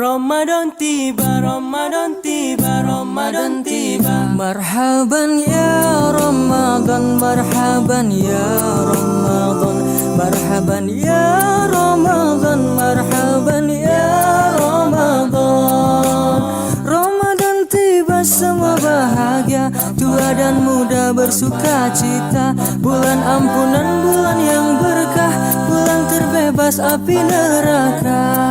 Ramadan tiba, Ramadan tiba, Ramadan tiba. Marhaban ya Ramadan, marhaban ya Ramadan, marhaban ya Ramadan, marhaban ya Ramadan. Ramadan tiba semua bahagia, tua dan muda bersuka cita. Bulan ampunan, bulan yang berkah, bulan terbebas api neraka.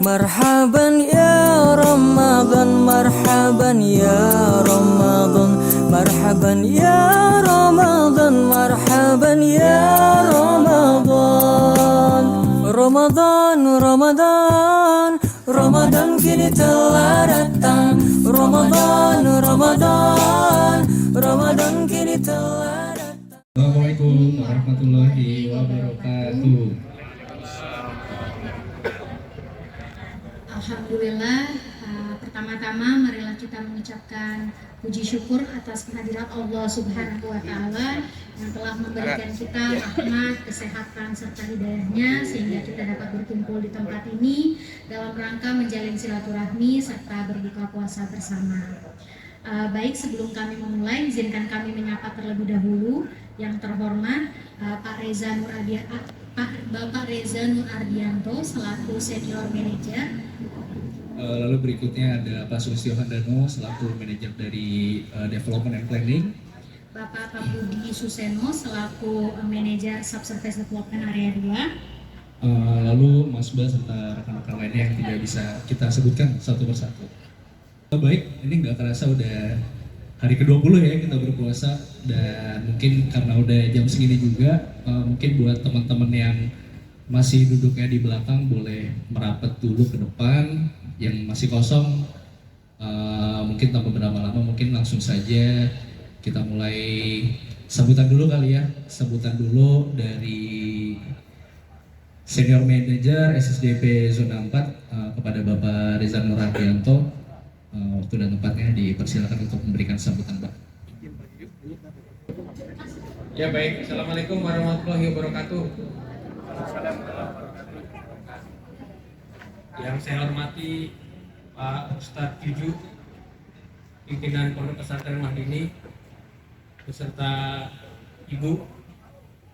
Marhaban ya Ramadan, marhaban ya Ramadan, marhaban ya Ramadan, marhaban ya Ramadan. Ramadan, Ramadan, Ramadan kini telah datang. Ramadan, Ramadan, Ramadan kini telah datang. Assalamualaikum warahmatullahi wabarakatuh. Alhamdulillah, pertama-tama marilah kita mengucapkan puji syukur atas kehadirat Allah Subhanahu wa Ta'ala yang telah memberikan kita rahmat, kesehatan serta hidayahnya sehingga kita dapat berkumpul di tempat ini dalam rangka menjalin silaturahmi serta berbuka puasa bersama. Baik, sebelum kami memulai, izinkan kami menyapa terlebih dahulu yang terhormat Bapak Reza Nur Ardianto selaku Senior Manager. Lalu berikutnya ada Pak Sulistyo Handano selaku manajer dari Development and Planning. Bapak Budi Suseno selaku manajer Subsurface Development Area 2. Lalu Mas Bas serta rekan-rekan lainnya yang tidak bisa kita sebutkan satu persatu. Baik, ini nggak kerasa udah hari ke-20 ya kita berpuasa, dan mungkin karena udah jam segini juga, mungkin buat teman-teman yang masih duduknya di belakang boleh merapat dulu ke depan, yang masih kosong mungkin tanpa berlama-lama, mungkin langsung saja kita mulai sambutan dulu kali ya, sambutan dulu dari Senior Manager SSDP Zona 4 kepada Bapak Reza Nur Ardianto. Waktu dan tempatnya dipersilakan untuk memberikan sambutan, Pak. Ya baik, Assalamualaikum warahmatullahi wabarakatuh. Yang saya hormati Pak Ustadz Juju, pimpinan Pondok Pesantren Mahdini, beserta Ibu.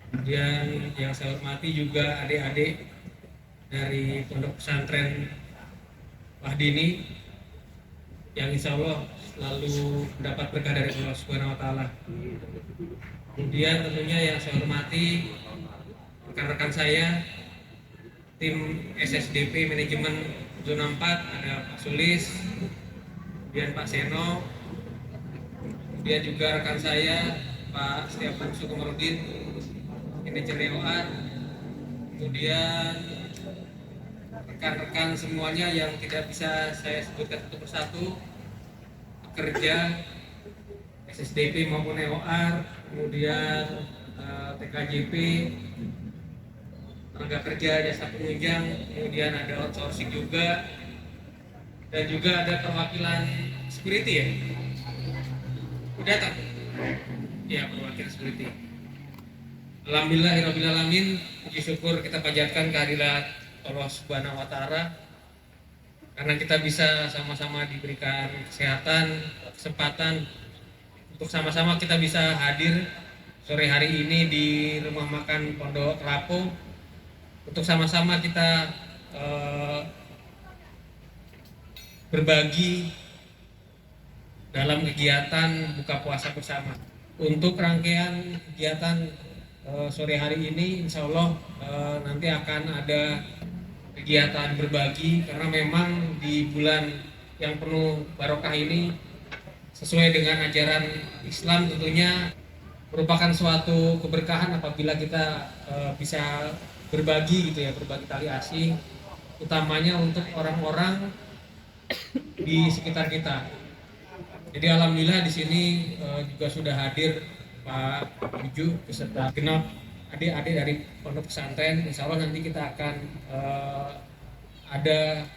Kemudian yang saya hormati juga adik-adik dari Pondok Pesantren Mahdini, yang insya Allah selalu mendapat berkah dari Allah Subhanahu wa Ta'ala. Kemudian tentunya yang saya hormati rekan-rekan saya, tim SSDP Manajemen Zona 4, ada Pak Sulis, kemudian Pak Seno, kemudian juga rekan saya Pak Setiawan Sukomarudin, manajer EOR, kemudian rekan-rekan semuanya yang tidak bisa saya sebutkan satu persatu, pekerja SSDP maupun EOR, kemudian TKJP, tenaga kerja jasa penunjang, kemudian ada outsourcing juga, dan juga ada perwakilan security ya. Udah tak? Ya, perwakilan security. Alhamdulillahirrahmanirrahim, puji syukur kita panjatkan kehadirat Allah Subhanahu wa Ta'ala karena kita bisa sama-sama diberikan kesehatan, kesempatan untuk sama-sama kita bisa hadir sore hari ini di rumah makan Pondok Lapo untuk sama-sama kita berbagi dalam kegiatan buka puasa bersama. Untuk rangkaian kegiatan sore hari ini insya Allah nanti akan ada kegiatan berbagi, karena memang di bulan yang penuh barokah ini sesuai dengan ajaran Islam tentunya merupakan suatu keberkahan apabila kita bisa berbagi gitu ya, berbagi tali asih, utamanya untuk orang-orang di sekitar kita. Jadi alhamdulillah di sini juga sudah hadir Pak Juju beserta genap adik-adik dari Pondok Pesantren. Insya Allah nanti kita akan ada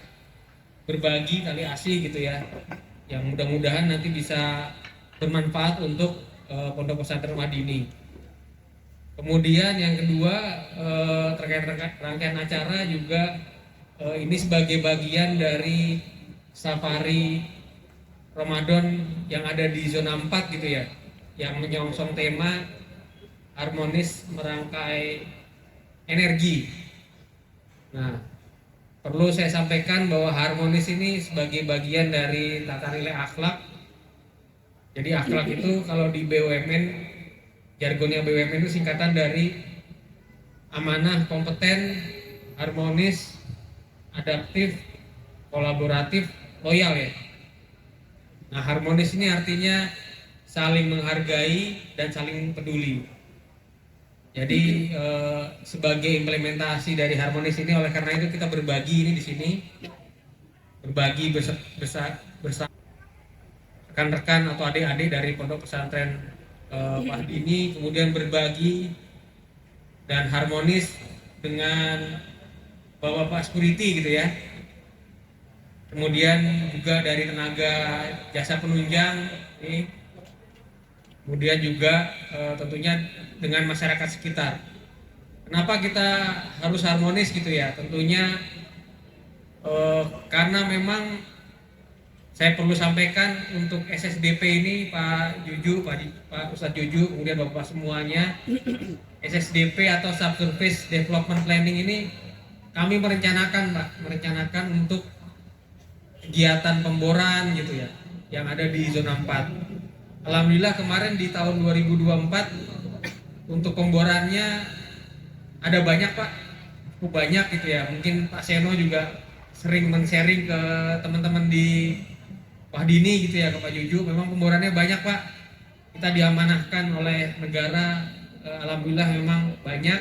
berbagi tali asih gitu ya, yang mudah-mudahan nanti bisa bermanfaat untuk Pondok Pesantren Mahdini. Kemudian yang kedua terkait rangkaian acara juga ini sebagai bagian dari safari Ramadan yang ada di zona 4 gitu ya, yang menyongsong tema harmonis merangkai energi. Nah, perlu saya sampaikan bahwa harmonis ini sebagai bagian dari tata nilai akhlak. Jadi akhlak itu kalau di BUMN, jargonnya BUMN itu singkatan dari amanah, kompeten, harmonis, adaptif, kolaboratif, loyal ya. Nah, harmonis ini artinya saling menghargai dan saling peduli. Jadi sebagai implementasi dari harmonis ini, oleh karena itu kita berbagi ini di sini, berbagi bersama rekan-rekan atau adik-adik dari Pondok Pesantren Wahdini, kemudian berbagi dan harmonis dengan bapak-bapak security gitu ya. Kemudian juga dari tenaga jasa penunjang ini, kemudian juga tentunya dengan masyarakat sekitar. Kenapa kita harus harmonis gitu ya? Tentunya karena memang saya perlu sampaikan untuk SSDP ini, Pak Juju, Pak Ustadz Juju, kemudian Bapak semuanya, SSDP atau Subsurface Development Planning ini kami merencanakan untuk kegiatan pemboran gitu ya, yang ada di zona 4. Alhamdulillah kemarin di tahun 2024 untuk pemborannya ada banyak Pak, cukup banyak gitu ya. Mungkin Pak Seno juga sering men-sharing ke teman-teman di Wahdini gitu ya, ke Pak Juju. Memang pemborannya banyak Pak, kita diamanahkan oleh negara, alhamdulillah memang banyak.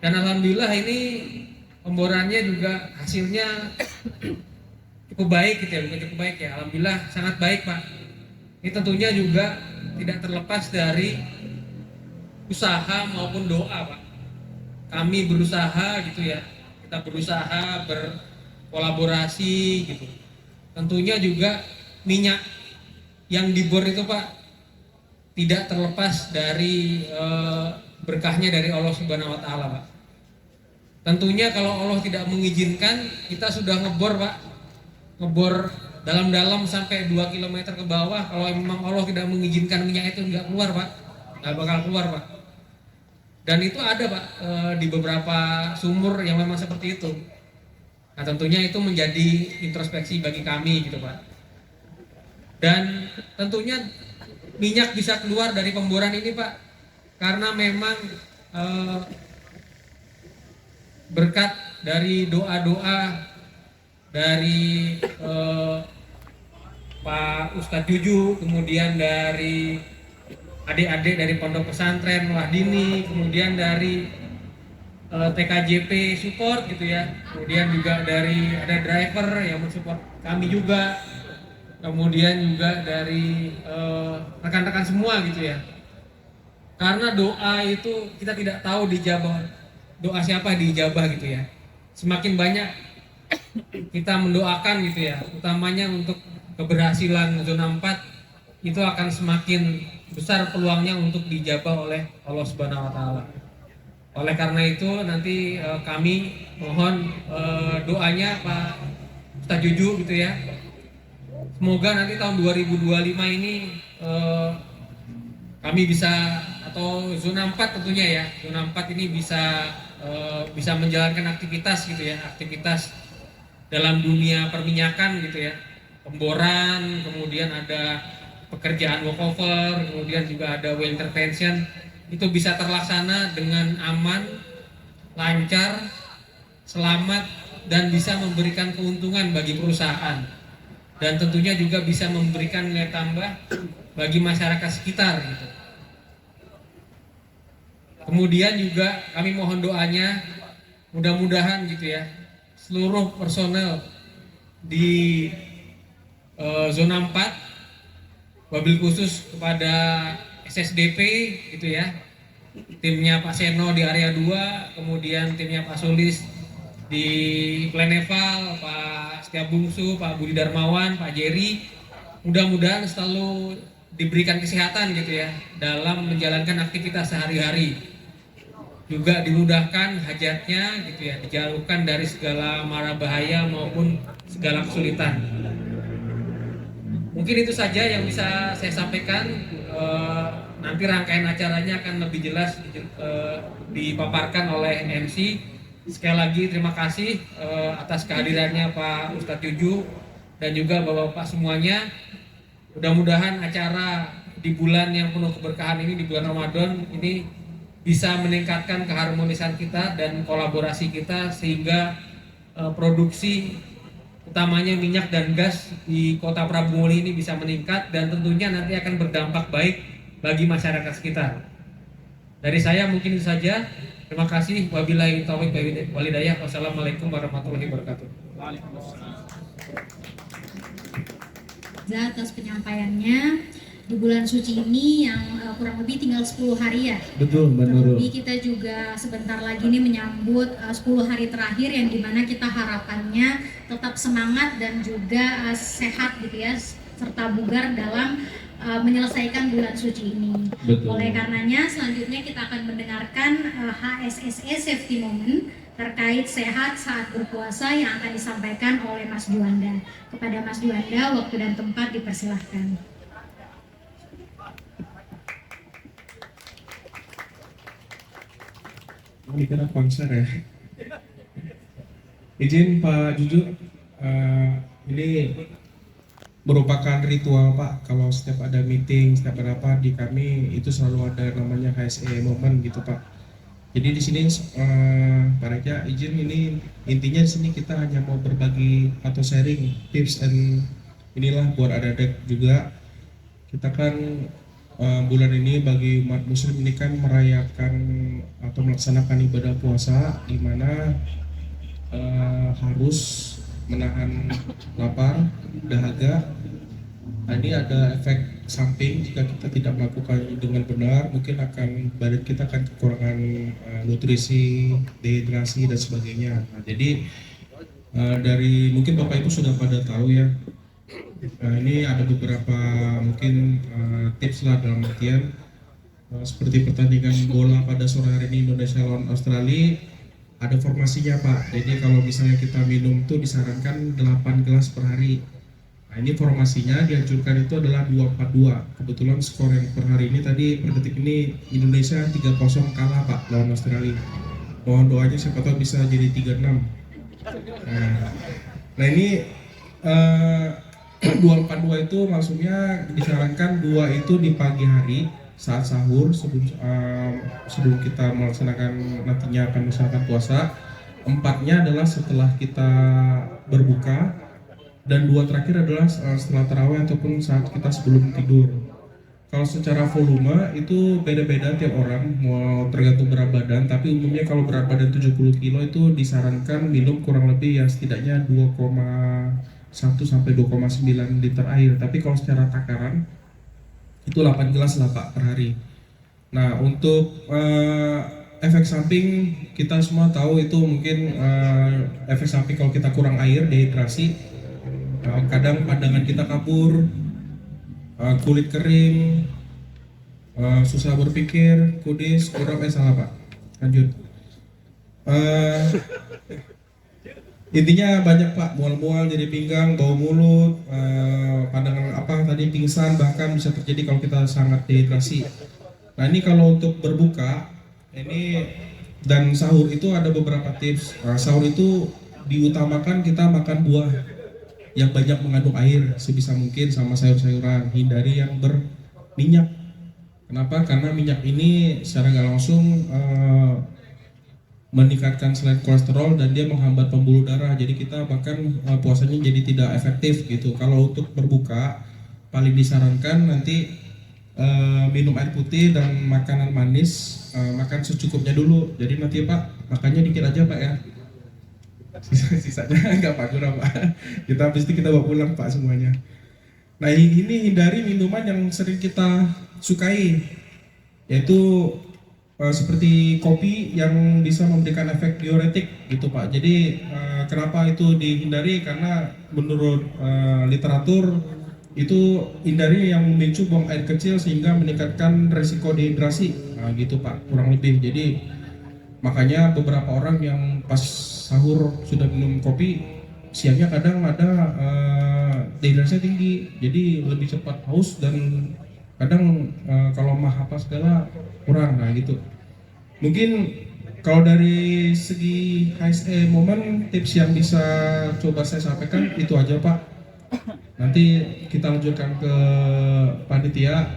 Dan alhamdulillah ini pemborannya juga hasilnya cukup baik gitu ya, bukan cukup baik ya, alhamdulillah sangat baik Pak. Ini tentunya juga tidak terlepas dari usaha maupun doa Pak. Kami berusaha gitu ya, kita berusaha berkolaborasi gitu. Tentunya juga minyak yang dibor itu Pak tidak terlepas dari berkahnya dari Allah Subhanahu wa taala Pak. Tentunya kalau Allah tidak mengizinkan, kita sudah ngebor Pak, ngebor dalam-dalam sampai 2 km ke bawah. Kalau memang Allah tidak mengizinkan minyak itu nggak keluar Pak, nggak bakal keluar Pak. Dan itu ada Pak di beberapa sumur yang memang seperti itu. Nah tentunya itu menjadi introspeksi bagi kami gitu Pak. Dan tentunya minyak bisa keluar dari pemboran ini Pak, karena memang berkat dari doa-doa dari Pak Ustadz Juju, kemudian dari adik-adik dari Pondok Pesantren Wahdini, kemudian dari TKJP support gitu ya, kemudian juga dari ada driver yang mensupport kami juga, kemudian juga dari rekan-rekan semua gitu ya. Karena doa itu kita tidak tahu dijabah, doa siapa dijabah gitu ya. Semakin banyak kita mendoakan gitu ya, utamanya untuk keberhasilan zona 4, itu akan semakin besar peluangnya untuk dijabah oleh Allah Subhanahu wa taala. Oleh karena itu nanti kami mohon doanya Pak Ustadz Juju gitu ya. Semoga nanti tahun 2025 ini kami bisa, atau zona 4 tentunya ya, zona 4 ini bisa menjalankan aktivitas gitu ya, aktivitas dalam dunia perminyakan gitu ya, pemboran, kemudian ada pekerjaan workover, kemudian juga ada well intervention, itu bisa terlaksana dengan aman, lancar, selamat, dan bisa memberikan keuntungan bagi perusahaan, dan tentunya juga bisa memberikan nilai tambah bagi masyarakat sekitar gitu. Kemudian juga kami mohon doanya, mudah-mudahan gitu ya, seluruh personel di zona 4, wabil khusus kepada SSDP gitu ya, timnya Pak Seno di area 2, kemudian timnya Pak Sulis di Planeval, Pak Setia Bungsu, Pak Budi Darmawan, Pak Jerry, mudah-mudahan selalu diberikan kesehatan gitu ya dalam menjalankan aktivitas sehari-hari. juga dimudahkan hajatnya gitu ya, dijauhkan dari segala mara bahaya maupun segala kesulitan. Mungkin itu saja yang bisa saya sampaikan. Nanti rangkaian acaranya akan lebih jelas dipaparkan oleh MC. Sekali lagi terima kasih atas kehadirannya Pak Ustadz Juju dan juga Bapak-Bapak semuanya. Mudah-mudahan acara di bulan yang penuh keberkahan ini, di bulan Ramadan ini, bisa meningkatkan keharmonisan kita dan kolaborasi kita sehingga produksi utamanya minyak dan gas di Kota Prabu Muli ini bisa meningkat dan tentunya nanti akan berdampak baik bagi masyarakat sekitar. Dari saya mungkin itu saja. Terima kasih. Wabillahi taufiq wal hidayah. Wassalamualaikum warahmatullahi wabarakatuh. Atas penyampaiannya di bulan suci ini yang kurang lebih tinggal 10 hari ya. Betul, Mbak Nurul. Lebih kita juga sebentar lagi nih menyambut 10 hari terakhir yang dimana kita harapannya tetap semangat dan juga sehat gitu ya, serta bugar dalam menyelesaikan bulan suci ini. Betul. Oleh karenanya selanjutnya kita akan mendengarkan HSSE Safety Moment terkait sehat saat berpuasa yang akan disampaikan oleh Mas Juanda. Kepada Mas Juanda, waktu dan tempat dipersilahkan. Dikira konser ya. Izin Pak Juju, ini merupakan ritual Pak. Kalau setiap ada meeting, setiap ada apa di kami itu selalu ada namanya HSE Moment gitu Pak. Jadi di sini Pak Reja izin, ini intinya di sini kita hanya mau berbagi atau sharing tips and inilah buat adik-adik juga. Kita kan bulan ini bagi umat muslim ini kan merayakan atau melaksanakan ibadah puasa di mana harus menahan lapar, dahaga. Nah, ini ada efek samping jika kita tidak melakukan dengan benar, mungkin badan kita akan kekurangan nutrisi, dehidrasi dan sebagainya. Nah, jadi dari mungkin Bapak Ibu sudah pada tahu ya. Ini ada beberapa mungkin tips lah dalam artian seperti pertandingan bola pada sore hari ini Indonesia lawan Australia, ada formasinya Pak. Jadi kalau misalnya kita minum tuh disarankan 8 gelas per hari. Nah, ini formasinya dianjurkan itu adalah 242. Kebetulan skor yang per hari ini tadi per detik ini Indonesia 3-0 kalah Pak lawan Australia. Mohon doanya siapa tahu bisa jadi 3-6. Nah ini 242 itu maksudnya disarankan 2 itu di pagi hari saat sahur sebelum kita melaksanakan nantinya akan melaksanakan puasa. 4-nya adalah setelah kita berbuka dan 2 terakhir adalah setelah tarawih ataupun saat kita sebelum tidur. Kalau secara volume itu beda-beda tiap orang, mau tergantung berat badan, tapi umumnya kalau berat badan 70 kilo itu disarankan minum kurang lebih ya setidaknya 2,1 sampai 2,9 liter air. Tapi kalau secara takaran itu 8 gelas lah Pak per hari. Nah untuk efek samping kita semua tahu itu mungkin efek samping kalau kita kurang air, dehidrasi, kadang pandangan kita kabur, kulit kering, susah berpikir, kudis, kurang salah Pak. Lanjut. Intinya banyak Pak, mual-mual jadi pinggang, bau mulut, pandangan apa tadi pingsan, bahkan bisa terjadi kalau kita sangat dehidrasi. Nah ini kalau untuk berbuka ini dan sahur itu ada beberapa tips. Sahur itu diutamakan kita makan buah yang banyak mengandung air sebisa mungkin sama sayur-sayuran, hindari yang berminyak. Kenapa? Karena minyak ini secara nggak langsung meningkatkan selain kolesterol dan dia menghambat pembuluh darah, jadi kita bahkan puasanya jadi tidak efektif gitu. Kalau untuk berbuka paling disarankan nanti minum air putih dan makanan manis, makan secukupnya dulu. Jadi nanti Pak makannya dikit aja Pak ya, sisanya nggak Pak, kurang Pak. Kita pasti kita bawa pulang Pak semuanya. Nah ini hindari minuman yang sering kita sukai, yaitu seperti kopi yang bisa memberikan efek diuretik gitu Pak. Jadi kenapa itu dihindari? Karena menurut literatur itu hindari yang memicu buang air kecil sehingga meningkatkan resiko dehidrasi. Nah gitu Pak, kurang lebih. Jadi Makanya beberapa orang yang pas sahur sudah minum kopi, siangnya kadang ada dehidrasinya tinggi, jadi lebih cepat haus dan kadang kalau mah apa segala kurang, nah gitu. Mungkin kalau dari segi HSE momen, tips yang bisa coba saya sampaikan itu aja Pak. Nanti kita lanjutkan ke panitia.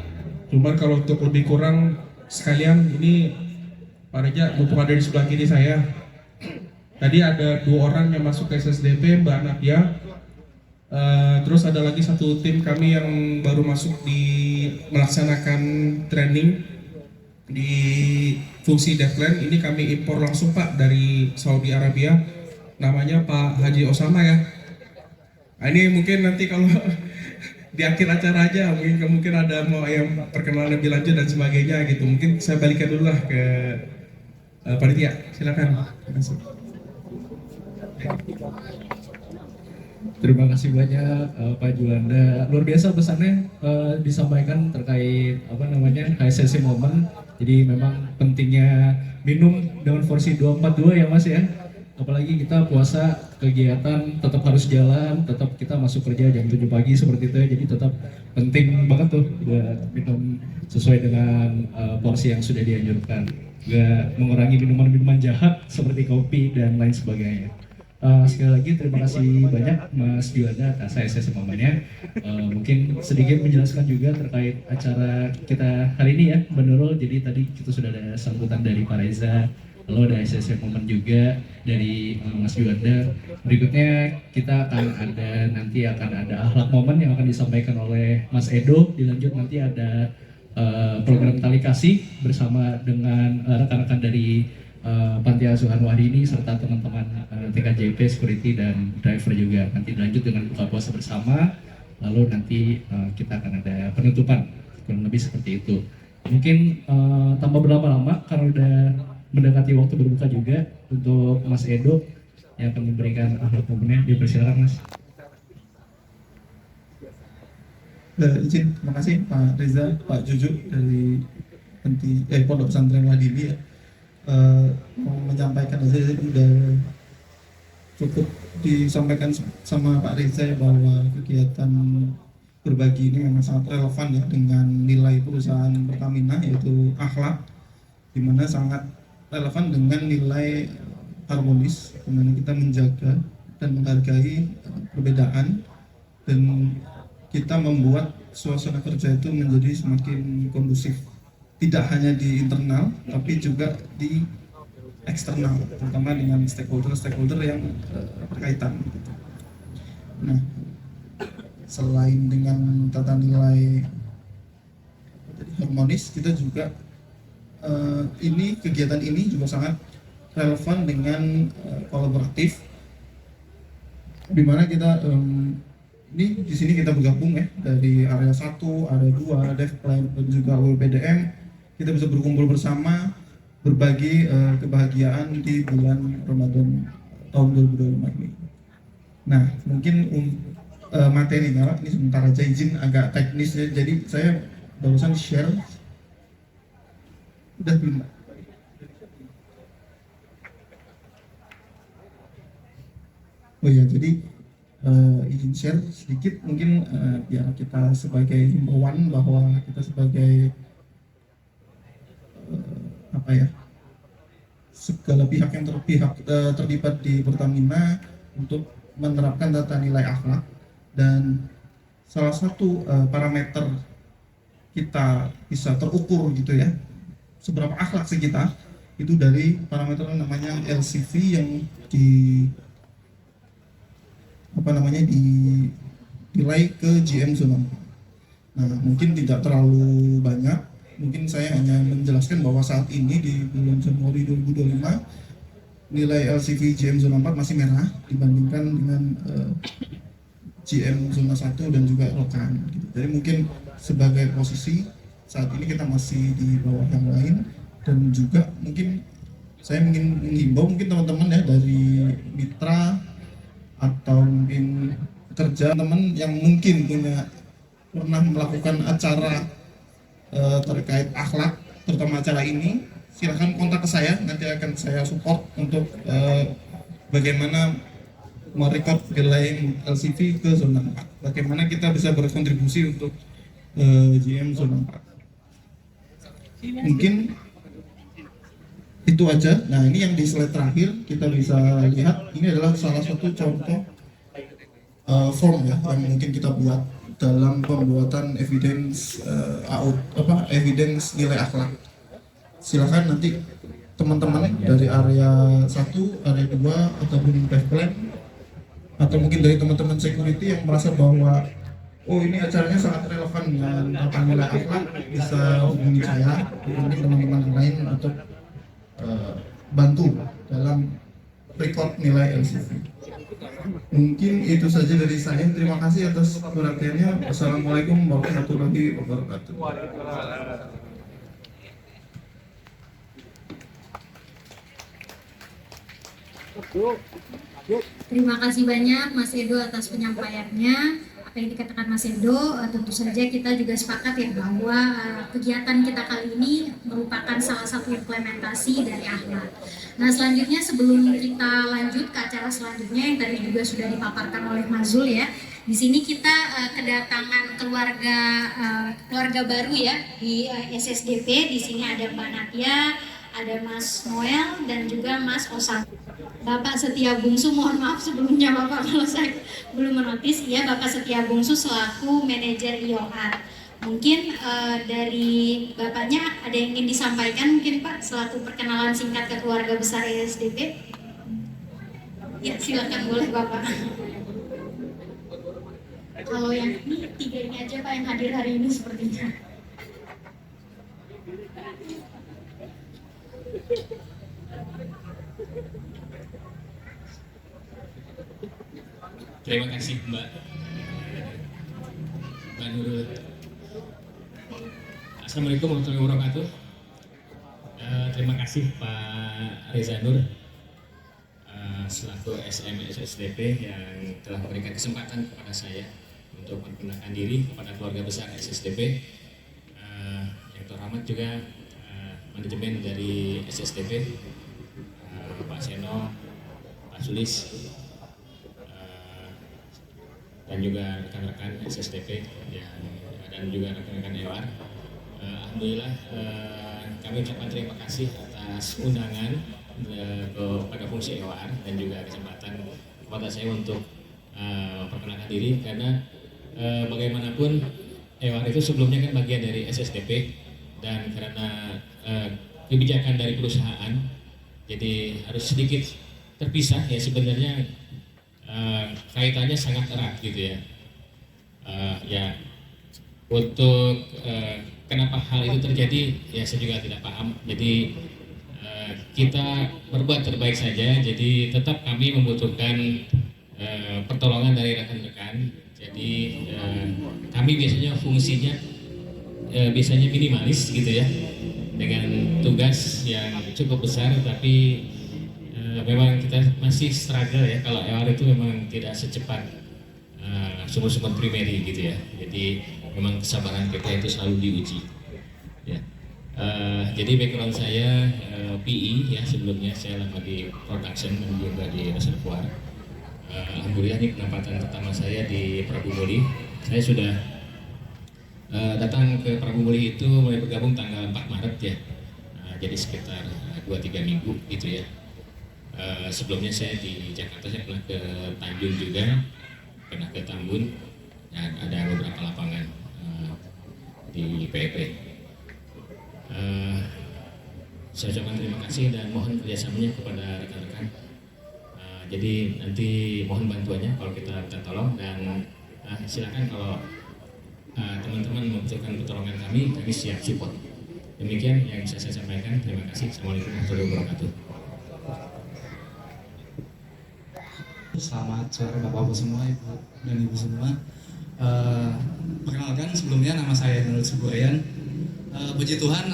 Cuman kalau untuk lebih kurang sekalian ini Pak Reja, mumpung ada di sebelah kiri saya. Tadi ada 2 orang yang masuk ke SSDP, Mbak Nadia. Terus ada lagi satu tim kami yang baru masuk di melaksanakan training di fungsi Devland. Ini kami impor langsung Pak dari Saudi Arabia. Namanya Pak Haji Osama ya. Nah, ini mungkin nanti kalau di akhir acara aja mungkin ada mau yang perkenalan lebih lanjut dan sebagainya gitu. Mungkin saya balikan dulu lah ke panitia. Silakan. Terima kasih. Terima kasih banyak Pak Juanda. Luar biasa pesannya disampaikan terkait HSSC momen. Jadi memang pentingnya minum dengan porsi 242 ya Mas ya. Apalagi kita puasa kegiatan tetap harus jalan, tetap kita masuk kerja jam 7 pagi seperti itu ya. Jadi tetap penting banget tuh buat minum sesuai dengan porsi yang sudah dianjurkan. Gak mengurangi minuman-minuman jahat seperti kopi dan lain sebagainya. Sekali lagi terima kasih banyak Mas Juanda atas HSSC momennya. Mungkin sedikit menjelaskan juga terkait acara kita hari ini ya Mbak Nurul. Jadi tadi kita sudah ada sambutan dari Pak Reza, lalu ada HSSC momen juga dari Mas Juanda. Berikutnya kita akan ada akhlak momen yang akan disampaikan oleh Mas Edo. Dilanjut nanti ada program tali kasih bersama dengan rekan-rekan dari Panti Asuhan Wahdini serta teman-teman TKJP, security dan driver juga. Nanti dilanjut dengan buka puasa bersama, lalu nanti kita akan ada penutupan, kurang lebih seperti itu. Mungkin tanpa berlama-lama karena udah mendekati waktu berbuka juga, untuk Mas Edo yang akan memberikan akhlak momennya, dipersilakan Mas. Izin, terima kasih Pak Reza, Pak Juju dari Pondok Pesantren Wahdini ya. Mau menyampaikan aja udah cukup disampaikan sama Pak Reza ya, bahwa kegiatan berbagi ini memang sangat relevan ya dengan nilai perusahaan Pertamina, yaitu akhlak, dimana sangat relevan dengan nilai harmonis, dimana kita menjaga dan menghargai perbedaan dan kita membuat suasana kerja itu menjadi semakin kondusif, tidak hanya di internal tapi juga di eksternal, terutama dengan stakeholder yang berkaitan. Nah, selain dengan tata nilai harmonis, kita juga kegiatan ini juga sangat relevan dengan kolaboratif, di mana kita ini di sini kita bergabung ya dari area 1, area 2, Devplan dan juga WPDM. Kita bisa berkumpul bersama, berbagi kebahagiaan di bulan Ramadan tahun 2025 ini. Nah, mungkin materinya ini sebentar aja, izin agak teknis ya. Jadi saya barusan share. Udah belum? Oh iya, jadi izin share sedikit mungkin biar kita sebagai himbauan bahwa kita sebagai segala pihak yang terlibat di Pertamina untuk menerapkan tata nilai akhlak, dan salah satu parameter kita bisa terukur gitu ya seberapa akhlak sih kita itu dari parameter namanya LCV yang dinilai ke GM zona. Nah, mungkin tidak terlalu banyak, mungkin saya hanya menjelaskan bahwa saat ini di bulan Januari 2025 nilai LCV GM zona 4 masih merah dibandingkan dengan GM zona 1 dan juga Rokan gitu. Jadi mungkin sebagai posisi saat ini kita masih di bawah yang lain, dan juga mungkin saya ingin menghimbau mungkin teman-teman ya dari mitra atau mungkin kerja teman yang mungkin pernah melakukan acara terkait akhlak, terutama acara ini, silahkan kontak ke saya, nanti akan saya support untuk bagaimana merecord relay LCV ke zona 4. Bagaimana kita bisa berkontribusi untuk GM zona 4. Mungkin itu aja. Nah, ini yang di slide terakhir kita bisa lihat, ini adalah salah satu contoh form ya yang mungkin kita buat dalam pembuatan evidence evidence nilai akhlak. Silakan nanti teman-teman dari area 1, area 2 ataupun plan, atau mungkin dari teman-teman security yang merasa bahwa oh ini acaranya sangat relevan dengan tentang nilai akhlak, bisa hubungi saya, mungkin teman-teman lain untuk bantu dalam record nilai LCV. Mungkin itu saja dari saya. Terima kasih atas perhatiannya. Wassalamualaikum warahmatullahi wabarakatuh. Terima kasih banyak Mas Edo atas penyampaiannya. Apa yang dikatakan Mas Edo, tentu saja kita juga sepakat ya bahwa kegiatan kita kali ini merupakan salah satu implementasi dari akhlak. Nah, selanjutnya sebelum kita lanjut ke acara selanjutnya yang tadi juga sudah dipaparkan oleh Mas Zul ya, di sini kita kedatangan keluarga baru ya di SSDP. Di sini ada Mbak Natia, ada Mas Noel dan juga Mas Osan. Bapak Setia Bungsu, mohon maaf sebelumnya Bapak kalau saya belum menotis ya, Bapak Setia Bungsu selaku manajer IOR. Mungkin dari Bapaknya ada yang ingin disampaikan mungkin Pak selaku perkenalan singkat ke keluarga besar SSDP. Ya silakan, boleh Bapak. Kalau yang ini 3 ini aja Pak yang hadir hari ini sepertinya. Terima kasih Mbak Nurul. Assalamualaikum warahmatullahi wabarakatuh. Terima kasih Pak Reza Nur selaku SM SSDP yang telah memberikan kesempatan kepada saya untuk memperkenalkan diri kepada keluarga besar SSDP. Yang terhormat juga manajemen dari SSDP, Pak Seno, Pak Sulis, dan juga rekan-rekan SSDP dan juga rekan-rekan EWAR. Alhamdulillah kami ucapkan terima kasih atas undangan kepada fungsi EWAR dan juga kesempatan kepada saya untuk memperkenalkan diri, karena bagaimanapun EWAR itu sebelumnya kan bagian dari SSDP, dan karena kebijakan dari perusahaan jadi harus sedikit terpisah ya, sebenarnya kaitannya sangat erat gitu ya. Ya untuk kenapa hal itu terjadi ya saya juga tidak paham. Jadi kita berbuat terbaik saja. Jadi tetap kami membutuhkan pertolongan dari rekan-rekan. Jadi kami biasanya fungsinya biasanya minimalis gitu ya, dengan tugas yang cukup besar, tapi memang kita masih struggle ya. Kalau EWAR itu memang tidak secepat sumber-sumber primary gitu ya. Jadi memang kesabaran kita itu selalu diuji. Ya. Jadi background saya PE ya, sebelumnya saya lama di production dan juga di reservoir. Alhamdulillah ini penempatan pertama saya di Prabu Muli. Saya sudah datang ke Prabu Muli itu mulai bergabung tanggal 4 Maret ya. Jadi sekitar 2-3 minggu gitu ya. Sebelumnya saya di Jakarta, saya pernah ke Tanjung juga, pernah ke Tambun, dan ada beberapa lapangan di PEP. Saya ucapkan terima kasih dan mohon kerjasamanya kepada rekan-rekan. Jadi nanti mohon bantuannya kalau kita minta tolong, dan silakan kalau teman-teman membutuhkan pertolongan kami siap support. Demikian yang bisa saya sampaikan. Terima kasih. Assalamualaikum warahmatullahi wabarakatuh. Selamat sore Bapak-Bapak semua, Ibu dan Ibu semua. Perkenalkan, sebelumnya nama saya Nurul Suburian. Puji Tuhan,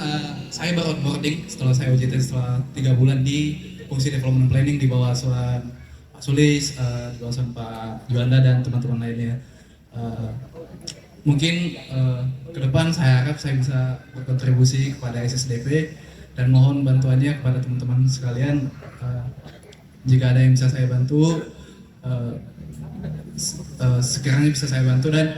saya baru onboarding setelah saya UJT setelah 3 bulan di fungsi development planning di bawah asuhan Pak Sulis, di bawah asuhan Pak Juanda dan teman-teman lainnya. Mungkin ke depan saya harap saya bisa berkontribusi kepada SSDP dan mohon bantuannya kepada teman-teman sekalian. Jika ada yang bisa saya bantu, sekiranya bisa saya bantu, dan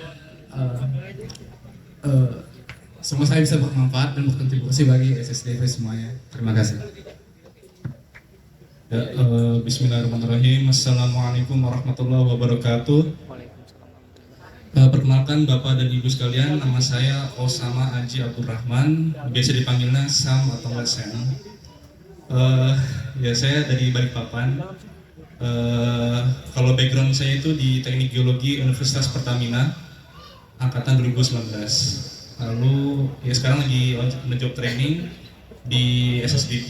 semoga saya bisa bermanfaat dan berkontribusi bagi SSDP semuanya. Terima kasih. Ya, bismillahirrahmanirrahim. Assalamualaikum warahmatullahi wabarakatuh. Perkenalkan Bapak dan Ibu sekalian, nama saya Osama Aji Abdurrahman, biasa dipanggilnya Sam atau Sam. Ya, saya dari Balikpapan. Kalau background saya itu di Teknik Geologi Universitas Pertamina, angkatan 2019. Lalu ya sekarang lagi on job training di SSBP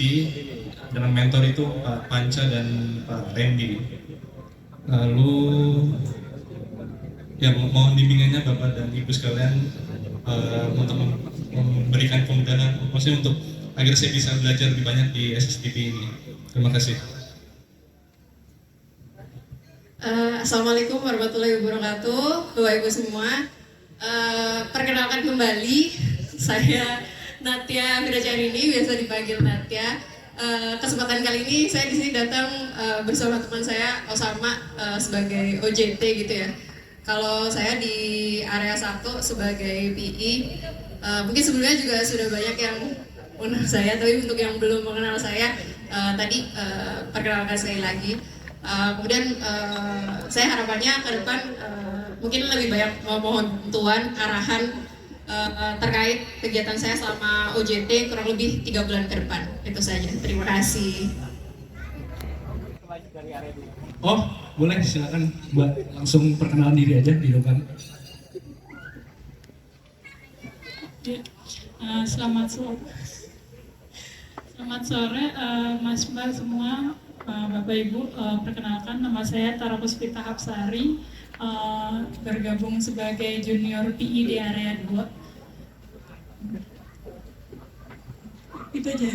dengan mentor itu Pak Panca dan Pak Randy. Lalu ya mohon bimbingannya Bapak dan Ibu sekalian untuk memberikan kemudahan, maksudnya untuk agar saya bisa belajar lebih banyak di SSBP ini. Terima kasih. Assalamualaikum warahmatullahi wabarakatuh, Bapak Ibu semua. Perkenalkan kembali, saya Natya Firajarini, biasa dipanggil Natya. Kesempatan kali ini saya di sini datang bersama teman saya Osama sebagai OJT gitu ya. Kalau saya di area 1 sebagai PI, mungkin sebelumnya juga sudah banyak yang mengenal saya, tapi untuk yang belum mengenal saya, tadi perkenalkan sekali lagi. Kemudian saya harapannya ke depan mungkin lebih banyak mohon bantuan, arahan terkait kegiatan saya selama OJT kurang lebih 3 bulan ke depan. Itu saja, terima kasih. Oh, boleh, silakan buat langsung perkenalan diri aja di depan. Selamat sore Mas Mbak semua, Bapak Ibu. Perkenalkan, nama saya Tara Puspita Hapsari, bergabung sebagai junior PI di area 2. Itu aja.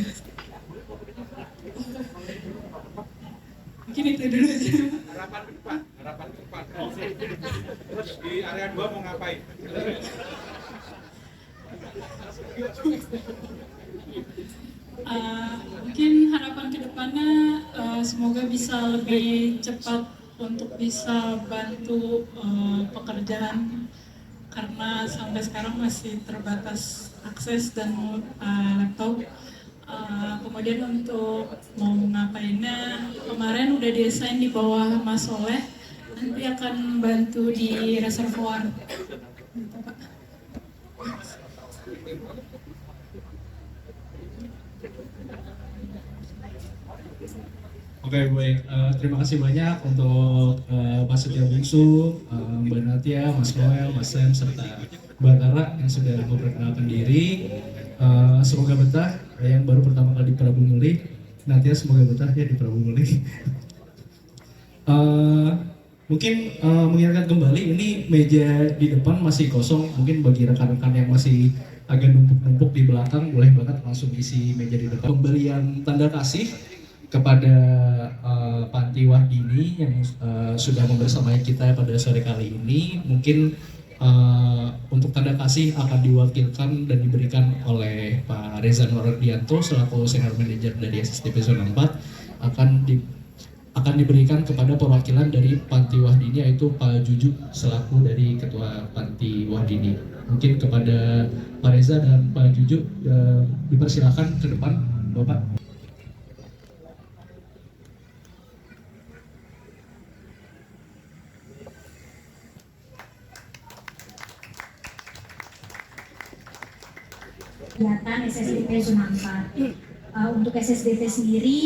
Mungkin itu dulu aja. Harapan ke depan. Terus di area 2 mau ngapain? Mungkin harapan kedepannya semoga bisa lebih cepat untuk bisa bantu pekerjaan, karena sampai sekarang masih terbatas akses dan laptop. Kemudian untuk mau ngapainnya, kemarin udah desain di bawah Mas Soleh, nanti akan bantu di reservoir. Gitu, Pak. Oke, baik. Terima kasih banyak untuk Mas Setia Bungsu, Mbak Natya, Mas Noel, Mas Sam, serta Mbak Tara yang sudah memperkenalkan diri. Semoga betah. Yang baru pertama kali di Prabu Muli, Natya semoga betah ya di Prabu Muli. Mungkin mengingatkan kembali, ini meja di depan masih kosong. Mungkin bagi rekan-rekan yang masih agak numpuk-numpuk di belakang, boleh banget langsung isi meja di depan. Pemberian tanda kasih kepada Panti Wahdini yang sudah membersamai kita pada sore kali ini. Mungkin untuk tanda kasih akan diwakilkan dan diberikan oleh Pak Reza Nurdianto selaku Senior Manager dari SSDP Zona 4. Akan diberikan kepada perwakilan dari Panti Wahdini, yaitu Pak Juju selaku dari Ketua Panti Wahdini. Mungkin kepada Pak Reza dan Pak Juju dipersilakan ke depan, Bapak. Kegiatan SSDP Zona 4. Untuk SSDP sendiri,